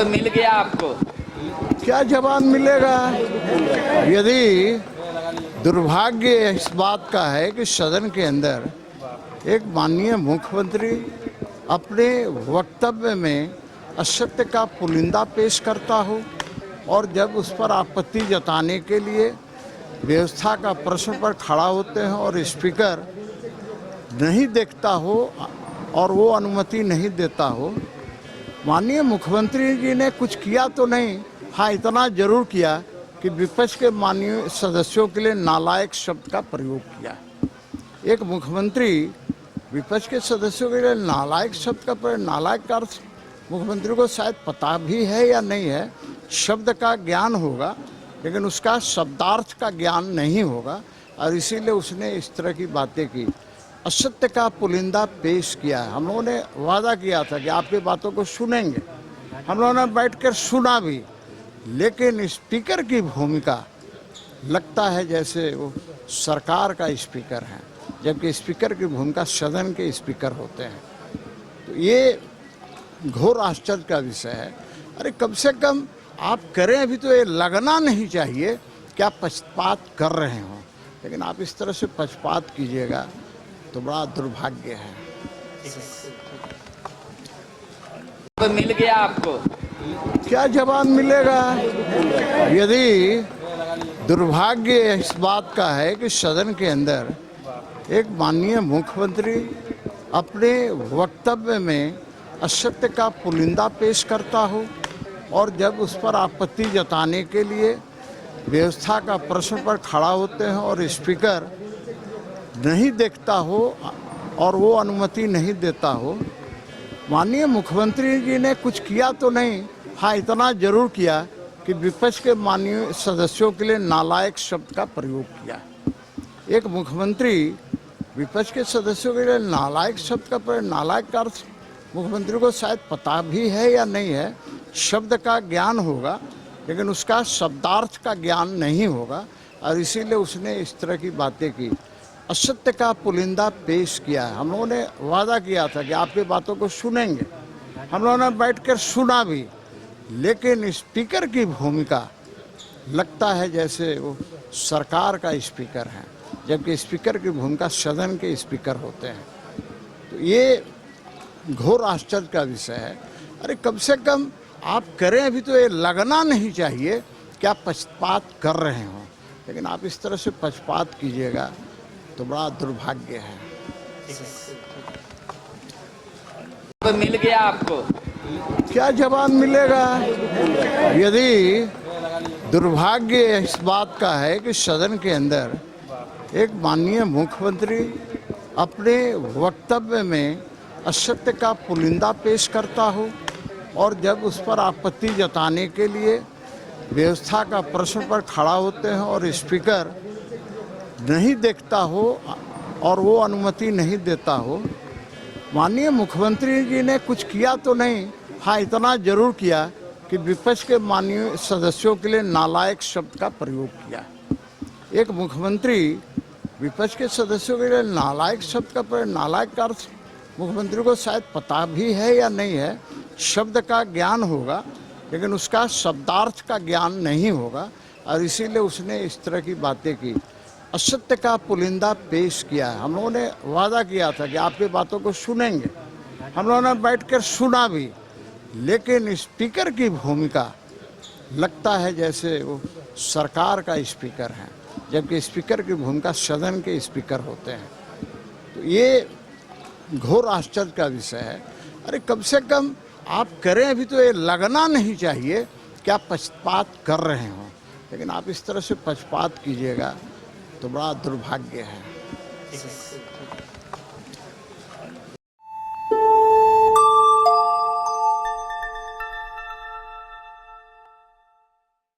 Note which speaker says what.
Speaker 1: मिल गया आपको?
Speaker 2: क्या जवाब मिलेगा? यदि दुर्भाग्य इस बात का है कि सदन के अंदर एक माननीय मुख्यमंत्री अपने वक्तव्य में असत्य का पुलिंदा पेश करता हो और जब उस पर आपत्ति जताने के लिए व्यवस्था का प्रश्न पर खड़ा होते हैं और स्पीकर नहीं देखता हो और वो अनुमति नहीं देता हो। माननीय मुख्यमंत्री जी ने कुछ किया तो नहीं, हाँ इतना जरूर किया कि विपक्ष के माननीय सदस्यों के लिए नालायक शब्द का प्रयोग किया। एक मुख्यमंत्री विपक्ष के सदस्यों के लिए नालायक शब्द का प्रयोग, नालायक का अर्थ मुख्यमंत्री को शायद पता भी है या नहीं है। शब्द का ज्ञान होगा लेकिन उसका शब्दार्थ का ज्ञान नहीं होगा और इसीलिए उसने इस तरह की बातें की, असत्य का पुलिंदा पेश किया है। हम लोगों ने वादा किया था कि आपकी बातों को सुनेंगे, हम लोगों ने बैठकर सुना भी, लेकिन स्पीकर की भूमिका लगता है जैसे वो सरकार का स्पीकर है, जबकि स्पीकर की भूमिका सदन के स्पीकर होते हैं। तो ये घोर आश्चर्य का विषय है। अरे कम से कम आप करें, अभी तो ये लगना नहीं चाहिए कि आप पक्षपात कर रहे हों, लेकिन आप इस तरह से पक्षपात कीजिएगा तो बड़ा दुर्भाग्य है।
Speaker 1: मिल गया आपको?
Speaker 2: क्या जवाब मिलेगा? यदि दुर्भाग्य इस बात का है कि सदन के अंदर एक माननीय मुख्यमंत्री अपने वक्तव्य में असत्य का पुलिंदा पेश करता हो और जब उस पर आपत्ति जताने के लिए व्यवस्था का प्रश्न पर खड़ा होते हैं और स्पीकर नहीं देखता हो और वो अनुमति नहीं देता हो। माननीय मुख्यमंत्री जी ने कुछ किया तो नहीं, हाँ इतना जरूर किया कि विपक्ष के माननीय सदस्यों के लिए नालायक शब्द का प्रयोग किया। एक मुख्यमंत्री विपक्ष के सदस्यों के लिए नालायक शब्द का प्रयोग, नालायक का अर्थ मुख्यमंत्री को शायद पता भी है या नहीं है। शब्द का ज्ञान होगा लेकिन उसका शब्दार्थ का ज्ञान नहीं होगा और इसीलिए उसने इस तरह की बातें की, असत्य का पुलिंदा पेश किया है। हम लोगों ने वादा किया था कि आपकी बातों को सुनेंगे, हम लोगों ने बैठकर सुना भी, लेकिन स्पीकर की भूमिका लगता है जैसे वो सरकार का स्पीकर है, जबकि स्पीकर की भूमिका सदन के स्पीकर होते हैं। तो ये घोर आश्चर्य का विषय है। अरे कम से कम आप करें, अभी तो ये लगना नहीं चाहिए कि आप पक्षपात कर रहे हों, लेकिन आप इस तरह से पक्षपात कीजिएगा तो बड़ा दुर्भाग्य है।
Speaker 1: मिल गया आपको?
Speaker 2: क्या जवाब मिलेगा? यदि दुर्भाग्य इस बात का है कि सदन के अंदर एक माननीय मुख्यमंत्री अपने वक्तव्य में असत्य का पुलिंदा पेश करता हो और जब उस पर आपत्ति जताने के लिए व्यवस्था का प्रश्न पर खड़ा होते हैं और स्पीकर नहीं देखता हो और वो अनुमति नहीं देता हो। माननीय मुख्यमंत्री जी ने कुछ किया तो नहीं, हाँ इतना जरूर किया कि विपक्ष के माननीय सदस्यों के लिए नालायक शब्द का प्रयोग किया। एक मुख्यमंत्री विपक्ष के सदस्यों के लिए नालायक शब्द का प्रयोग, नालायक का अर्थ मुख्यमंत्री को शायद पता भी है या नहीं है। शब्द का ज्ञान होगा लेकिन उसका शब्दार्थ का ज्ञान नहीं होगा और इसीलिए उसने इस तरह की बातें की, असत्य का पुलिंदा पेश किया है। हम लोगों ने वादा किया था कि आपकी बातों को सुनेंगे, हम लोगों ने बैठकर सुना भी, लेकिन स्पीकर की भूमिका लगता है जैसे वो सरकार का स्पीकर है, जबकि स्पीकर की भूमिका सदन के स्पीकर होते हैं। तो ये घोर आश्चर्य का विषय है। अरे कम से कम आप करें, अभी तो ये लगना नहीं चाहिए कि आप पक्षपात कर रहे हों, लेकिन आप इस तरह से पक्षपात कीजिएगा तो बड़ा दुर्भाग्य है।